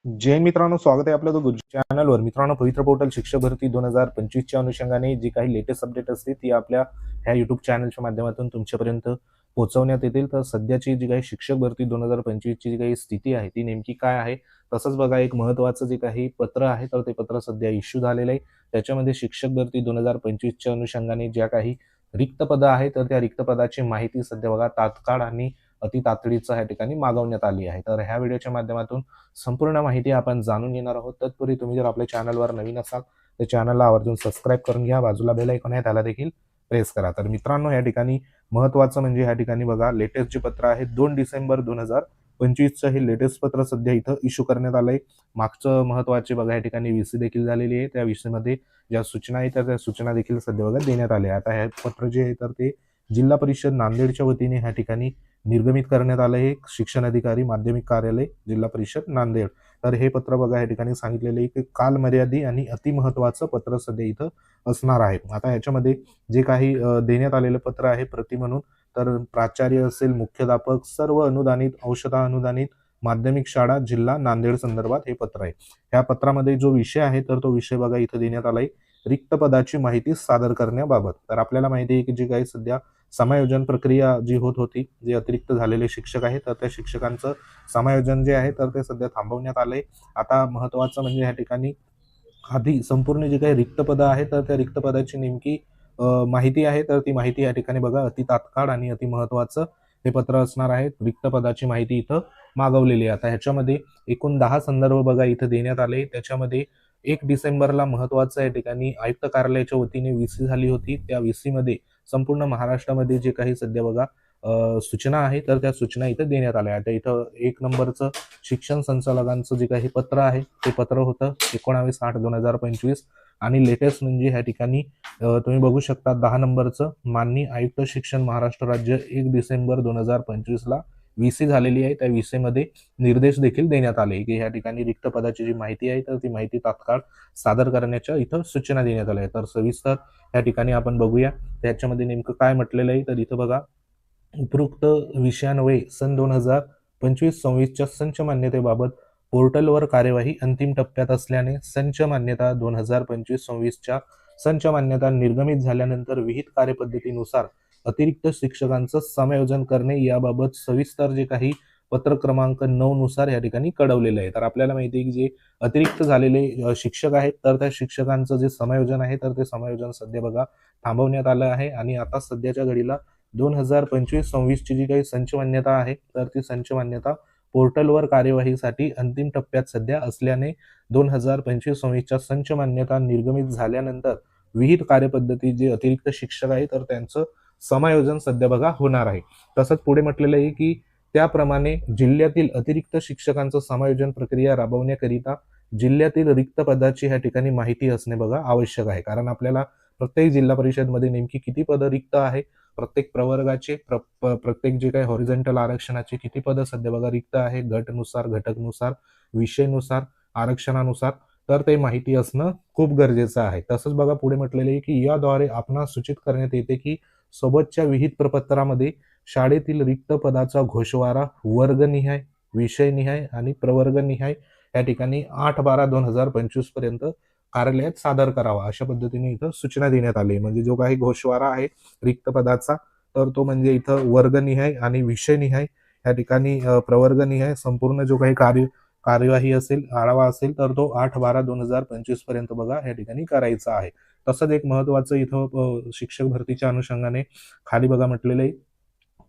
जय मित्रांनो, स्वागत आहे आपलं तो गुजरात चॅनलवर. मित्रांनो, पवित्र पोर्टल शिक्षक भरती 2025 च्या अनुषंगाने जी काही लेटेस्ट अपडेट असते ती आपल्या ह्या युट्यूब चॅनलच्या माध्यमातून तुमच्यापर्यंत पोहोचवण्यात येतील. तर सध्याची जी काही शिक्षक भरती 2025 ची जी काही स्थिती आहे ती नेमकी काय आहे, तसंच बघा एक महत्त्वाचं जे काही पत्र आहे तर ते पत्र सध्या इश्यू झालेलं आहे. त्याच्यामध्ये शिक्षक भरती 2025 च्या अनुषंगाने ज्या काही रिक्त पदं आहेत तर त्या रिक्त पदाची माहिती सध्या बघा तात्काळ आणि अति तातडीचं ह्या ठिकाणी मागवण्यात आली आहे. तर ह्या व्हिडिओच्या माध्यमातून संपूर्ण माहिती आपण जाणून घेणार आहोत. तत्पूर्वी तुम्ही जर आपल्या चॅनलवर नवीन असाल तर चॅनलला आवर्जून सबस्क्राईब करून घ्या. बाजूला बेल आयकॉन आहे त्याला देखील प्रेस करा. तर मित्रांनो, या ठिकाणी महत्त्वाचं म्हणजे या ठिकाणी बघा लेटेस्ट जे पत्र आहे 2 डिसेंबर 2025चं हे लेटेस्ट पत्र सध्या इथं इश्यू करण्यात आलंय. मागचं महत्त्वाचे बघा या ठिकाणी व्हीसी देखील झालेली आहे. त्या व्हीसीमध्ये ज्या सूचना आहेत त्या सूचना देखील सध्या बघा देण्यात आल्या. आता हे पत्र जे आहे तर ते जिल्हा परिषद नांदेडच्या वतीने ह्या ठिकाणी निर्गमित करण्यात आलं आहे. शिक्षण अधिकारी माध्यमिक कार्यालय जिल्हा परिषद नांदेड. तर हे पत्र बघा या ठिकाणी सांगितलेलं आहे की कालमर्यादी आणि अतिमहत्वाचं पत्र सध्या इथं असणार आहे. आता ह्याच्यामध्ये जे काही देण्यात आलेलं पत्र आहे प्रति म्हणून, तर प्राचार्य असेल, मुख्याध्यापक, सर्व अनुदानित, अंशतः अनुदानित माध्यमिक शाळा जिल्हा नांदेड संदर्भात हे पत्र आहे. ह्या पत्रामध्ये जो विषय आहे तर तो विषय बघा इथं देण्यात आलाय, रिक्त पदाची माहिती सादर करण्याबाबत. तर आपल्याला माहिती आहे की जे काही सध्या समायोजन प्रक्रिया जी होत होती, जे अतिरिक्त झालेले शिक्षक आहेत तर त्या शिक्षकांचं समायोजन जे आहे तर ते सध्या थांबवण्यात आलंय. आता महत्त्वाचं म्हणजे या ठिकाणी आधी संपूर्ण जी काही रिक्त पदं आहेत तर त्या रिक्त पदाची नेमकी माहिती आहे तर ती माहिती या ठिकाणी बघा अति तात्काळ आणि अति महत्त्वाचं हे पत्र असणार आहे. रिक्त पदाची माहिती इथं मागवलेली आहे. आता ह्याच्यामध्ये एकूण 10 संदर्भ बघा इथं देण्यात आले. त्याच्यामध्ये 1 डिसेंबरला महत्त्वाचं या ठिकाणी आयुक्त कार्यालयाच्या वतीने व्हीसी झाली होती. त्या व्हीसीमध्ये संपूर्ण महाराष्ट्रामध्ये जे काही सध्या बघा सूचना आहे तर त्या सूचना इथं देण्यात आल्या. आता इथं 1 नंबरचं शिक्षण संचालकांचं जे काही पत्र आहे ते पत्र होतं 19/8/2025 आणि लेटेस्ट म्हणजे ह्या ठिकाणी तुम्ही बघू शकता 10 नंबरचं माननीय आयुक्त शिक्षण महाराष्ट्र राज्य 1 डिसेंबर 2025ला व्हीसी झालेली आहे. त्या व्हीसीमध्ये निर्देश देखील देण्यात आले की ह्या ठिकाणी रिक्त पदाची जी माहिती आहे तर ती माहिती तात्काळ सादर करण्याच्या इथं सूचना देण्यात आल्या आहेत. तर सविस्तर या ठिकाणी आपण बघूया त्याच्यामध्ये नेमकं काय म्हटलेलं आहे. तर इथं बघा उपरोक्त विषयान्वये सन 2025-26च्या संच मान्यतेबाबत पोर्टलवर कार्यवाही अंतिम टप्प्यात असल्याने संच मान्यता 2025-26च्या संच मान्यता निर्गमित झाल्यानंतर विहित कार्यपद्धतीनुसार अतिरिक्त शिक्षकांचं समायोजन करणे याबाबत सविस्तर जे काही पत्र क्रमांक 9 नुसार या ठिकाणी कळवलेलं आहे. तर आपल्याला माहिती आहे की जे अतिरिक्त झालेले शिक्षक आहेत तर त्या शिक्षकांचं जे समायोजन आहे तर ते समायोजन सध्या बघा थांबवण्यात आलं आहे आणि आता सध्याच्या घडीला 2025-26 ची जी काही संच मान्यता आहे तर ती संच मान्यता पोर्टलवर कार्यवाहीसाठी अंतिम टप्प्यात सध्या असल्याने 2025-26च्या संच मान्यता निर्गमित झाल्यानंतर विहित कार्यपद्धती जे अतिरिक्त शिक्षक आहे तर त्यांचं समायोजन सध्या बघा होणार आहे. तसंच पुढे म्हटलेलं आहे की त्याप्रमाणे जिल्ह्यातील अतिरिक्त शिक्षकांचं समायोजन प्रक्रिया राबवण्याकरिता जिल्ह्यातील रिक्त पदाची ह्या ठिकाणी माहिती असणे बघा आवश्यक आहे. कारण आपल्याला प्रत्येक जिल्हा परिषदमध्ये नेमकी किती पदं रिक्त आहे, प्रत्येक प्रवर्गाचे प्रत्येक जे काही हॉरिझॉन्टल आरक्षणाचे किती पदं सध्या बघा रिक्त आहे, गटनुसार, घटकनुसार, विषयनुसार, आरक्षणानुसार, तर ते माहिती असणं खूप गरजेचं आहे. तसंच बघा पुढे म्हटलेले आहे की याद्वारे आपणास सूचित करण्यात येते की सोबतच्या विहित प्रपत्रामध्ये शाळेतील रिक्त पदाचा घोषवारा वर्गनिहाय, विषयनिहाय आणि प्रवर्गनिहाय या ठिकाणी 8/12/2025 पर्यंत कार्यालयात सादर करावा अशा पद्धतीने इथं सूचना देण्यात आली. म्हणजे जो काही घोषवारा आहे रिक्त पदाचा तर तो म्हणजे इथं वर्गनिहाय आणि विषयनिहाय या ठिकाणी प्रवर्गनिहाय संपूर्ण जो काही कार्यवाही असेल, आढावा असेल तर तो 8/12/2025 पर्यंत बघा या ठिकाणी करायचा आहे. तसंच एक महत्त्वाचं इथं शिक्षक भरतीच्या अनुषंगाने खाली बघा म्हटलेलं आहे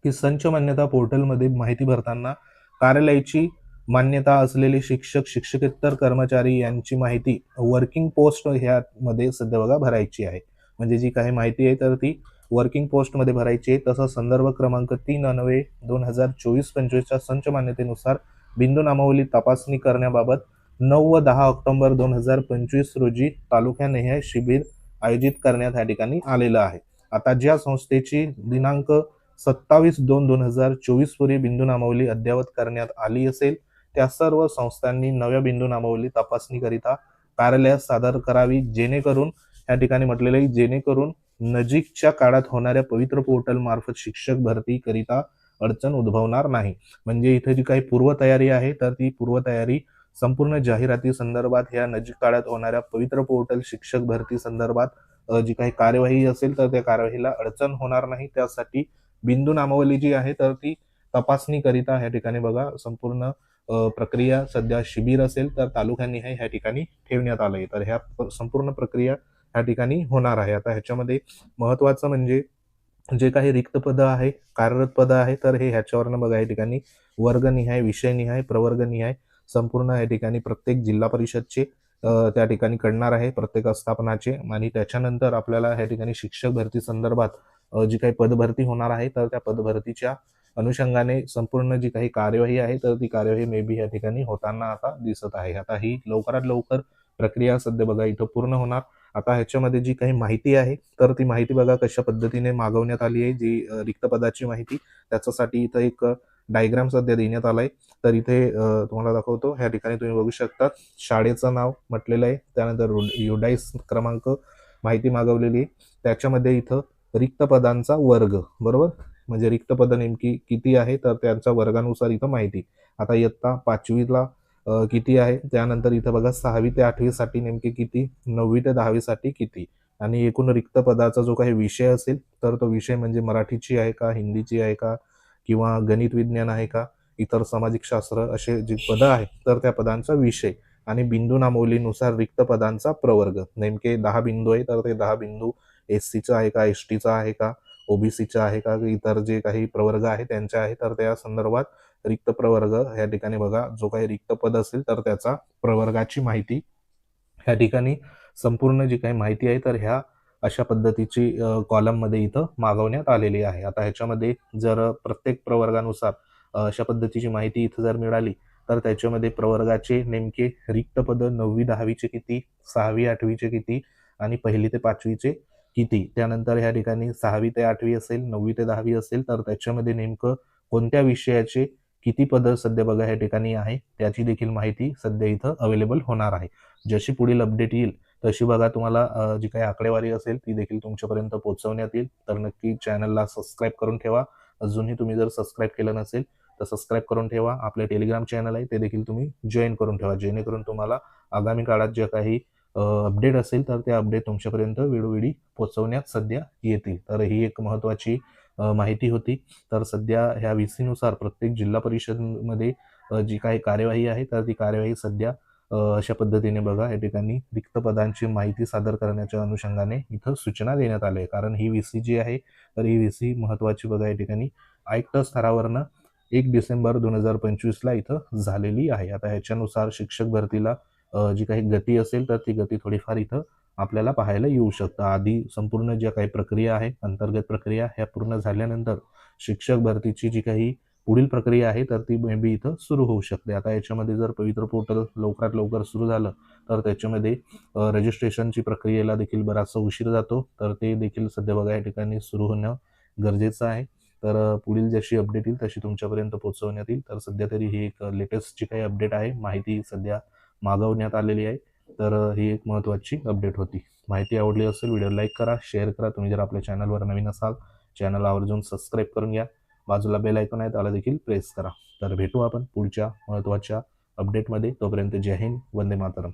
की संच मान्यता पोर्टलमध्ये माहिती भरताना कार्यालयाची मान्यता असलेले शिक्षक, शिक्षकेतर कर्मचारी यांची माहिती वर्किंग पोस्ट ह्यामध्ये सध्या बघा भरायची आहे. म्हणजे जी काही माहिती आहे तर ती वर्किंग पोस्टमध्ये भरायची आहे. तसं संदर्भ क्रमांक 3 अन्वये 2024-25च्या संच मान्यतेनुसार बिंदू नामावली तपासणी करण्याबाबत 9 व 10 ऑक्टोबर 2025 रोजी तालुक्यानिहाय शिबिर आयोजित करण्यात या ठिकाणी आलेलं आहे. आता ज्या संस्थेची दिनांक 27/2/2024 पूर्वी बिंदू नामावली अद्ययावत करण्यात आली असेल त्या सर्व संस्थांनी नव्या बिंदू नामावली तपासणीकरिता कार्यालयात सादर करावी, जेणेकरून या ठिकाणी म्हटलेलं आहे जेणेकरून नजीकच्या काळात होणाऱ्या पवित्र पोर्टल मार्फत शिक्षक भरती करिता अडचण उद्भवणार नाही. म्हणजे इथे जी काही पूर्वतयारी आहे तर ती पूर्वतयारी संपूर्ण जाहिराती संदर्भात ह्या नजीक काळात होणाऱ्या पवित्र पोर्टल शिक्षक भरती संदर्भात जी काही कार्यवाही असेल तर त्या कार्यवाहीला अडचण होणार नाही, त्यासाठी बिंदू नामावली जी आहे तर ती तपासणी करिता ह्या ठिकाणी बघा संपूर्ण प्रक्रिया सध्या शिबिर असेल तर तालुक्यानिहाय ह्या ठिकाणी ठेवण्यात आलंय. तर ह्या संपूर्ण प्रक्रिया ह्या ठिकाणी होणार आहे. आता ह्याच्यामध्ये महत्वाचं म्हणजे जे काही रिक्त पदं आहे, कार्यरत पदं आहे, तर हे ह्याच्यावरनं बघा या ठिकाणी वर्गनिहाय, विषयनिहाय, प्रवर्गनिहाय संपूर्ण या ठिकाणी प्रत्येक जिल्हा परिषदचे त्या ठिकाणी कळणार आहे, प्रत्येक आस्थापनाचे. आणि त्याच्यानंतर आपल्याला ह्या ठिकाणी शिक्षक भरती संदर्भात जी काही पदभरती होणार आहे तर त्या पदभरतीच्या अनुषंगाने संपूर्ण जी काही कार्यवाही आहे तर ती कार्यवाही मे बी या ठिकाणी होताना आता दिसत आहे. आता ही लवकरात लवकर प्रक्रिया सध्या बघा इथं पूर्ण होणार. आता ह्याच्यामध्ये जी काही माहिती आहे तर ती माहिती बघा कशा पद्धतीने मागवण्यात आली आहे, जी रिक्त पदाची माहिती त्याच्यासाठी इथं एक डायग्राम सध्या देण्यात आलाय. तर इथे तुम्हाला दाखवतो, ह्या ठिकाणी तुम्ही बघू शकता शाळेचं नाव म्हटलेलं आहे, त्यानंतर युडाईस क्रमांक माहिती मागवलेली आहे, त्याच्यामध्ये इथं रिक्त पदांचा वर्ग, बरोबर, म्हणजे रिक्त पद नेमकी किती आहे तर त्यांच्या वर्गानुसार इथं माहिती. आता इयत्ता 5वीला किती आहे, त्यानंतर इथं बघा 6वी ते 8वी साठी नेमके किती, 9वी ते 10वी साठी किती, आणि एकूण रिक्त पदाचा जो काही विषय असेल तर तो विषय म्हणजे मराठीची आहे का, हिंदीची आहे का, किंवा गणित विज्ञान आहे का, इतर सामाजिक शास्त्र, असे जी पदं आहेत तर त्या पदांचा विषय. आणि बिंदू नामावलीनुसार रिक्त पदांचा प्रवर्ग, नेमके 10 बिंदू आहे तर ते 10 बिंदू SCचा आहे का, STचा आहे का, OBCचा आहे का, इतर जे काही प्रवर्ग आहे त्यांच्या आहे, तर त्या संदर्भात रिक्त प्रवर्ग ह्या ठिकाणी बघा जो काही रिक्त पद असेल तर त्याचा प्रवर्गाची माहिती ह्या ठिकाणी संपूर्ण जी काही माहिती आहे तर ह्या अशा पद्धतीची कॉलममध्ये इथं मागवण्यात आलेली आहे. आता ह्याच्यामध्ये जर प्रत्येक प्रवर्गानुसार अशा पद्धतीची माहिती इथं जर मिळाली तर त्याच्यामध्ये प्रवर्गाचे नेमके रिक्त पद 9वी 10वीचे किती, 6वी 8वीचे किती आणि 1ली ते 5वीचे किती, त्यानंतर ह्या ठिकाणी 6वी ते 8वी असेल, 9वी ते 10वी असेल तर त्याच्यामध्ये नेमकं कोणत्या विषयाचे किती पदं सध्या बघा ह्या ठिकाणी आहे त्याची देखील माहिती सध्या इथं अवेलेबल होणार आहे. जशी पुढील अपडेट येईल तशी बघा तुम्हाला जी काही आकडेवारी असेल ती देखील तुमच्यापर्यंत पोहोचवण्यात येईल. तर नक्की चॅनलला सबस्क्राईब करून ठेवा. अजूनही तुम्ही जर सबस्क्राईब केलं नसेल तर सबस्क्राईब करून ठेवा. आपले टेलिग्राम चॅनल आहे ते देखील तुम्ही जॉईन करून ठेवा, जेणेकरून तुम्हाला आगामी काळात जे काही अपडेट असेल तर ते अपडेट तुमच्यापर्यंत वेळोवेळी पोहोचवण्यात सध्या येतील. तर ही एक महत्त्वाची माहिती होती. तर सध्या ह्या VC नुसार प्रत्येक जिल्हा परिषदमध्ये जी काही कार्यवाही आहे तर ती कार्यवाही सध्या अशा पद्धतीने बघा या ठिकाणी रिक्त पदांची माहिती सादर करण्याच्या अनुषंगाने इथं सूचना देण्यात आली आहे. कारण ही VC जी आहे तर ही VC महत्त्वाची बघा या ठिकाणी आयुक्त स्तरावरनं 1 डिसेंबर 2025ला इथं झालेली आहे. आता ह्याच्यानुसार शिक्षक भरतीला जी काही गती असेल तर ती गती थोडीफार इथं आपल्याला पाहायला येऊ शकतं. आधी संपूर्ण ज्या काही प्रक्रिया आहे, अंतर्गत प्रक्रिया ह्या पूर्ण झाल्यानंतर शिक्षक भरतीची जी काही पुढील प्रक्रिया आहे तर ती मे बी इथं सुरू होऊ शकते. आता याच्यामध्ये जर पवित्र पोर्टल लवकरात लवकर सुरू झालं तर त्याच्यामध्ये रजिस्ट्रेशनची प्रक्रियेला देखील बराचसा उशीर जातो. तर ते देखील सध्या बघा या ठिकाणी सुरू होणं गरजेचं आहे. तर पुढील जशी अपडेट येईल तशी तुमच्यापर्यंत पोहोचवण्यात येईल. तर सध्या तरी ही एक लेटेस्ट जी काही अपडेट आहे, माहिती सध्या मागवण्यात आलेली आहे. तर ही एक महत्त्वाची अपडेट होती. माहिती आवडली असेल व्हिडिओ लाईक करा, शेअर करा. तुम्ही जर आपल्या चॅनलवर नवीन असाल चॅनल आवर्जून सबस्क्राईब करून घ्या. बाजूला बेल आयकॉन आहे त्याला देखील प्रेस करा. तर भेटू आपण पुढच्या महत्त्वाच्या अपडेटमध्ये. तोपर्यंत जय हिंद, वंदे मातरम.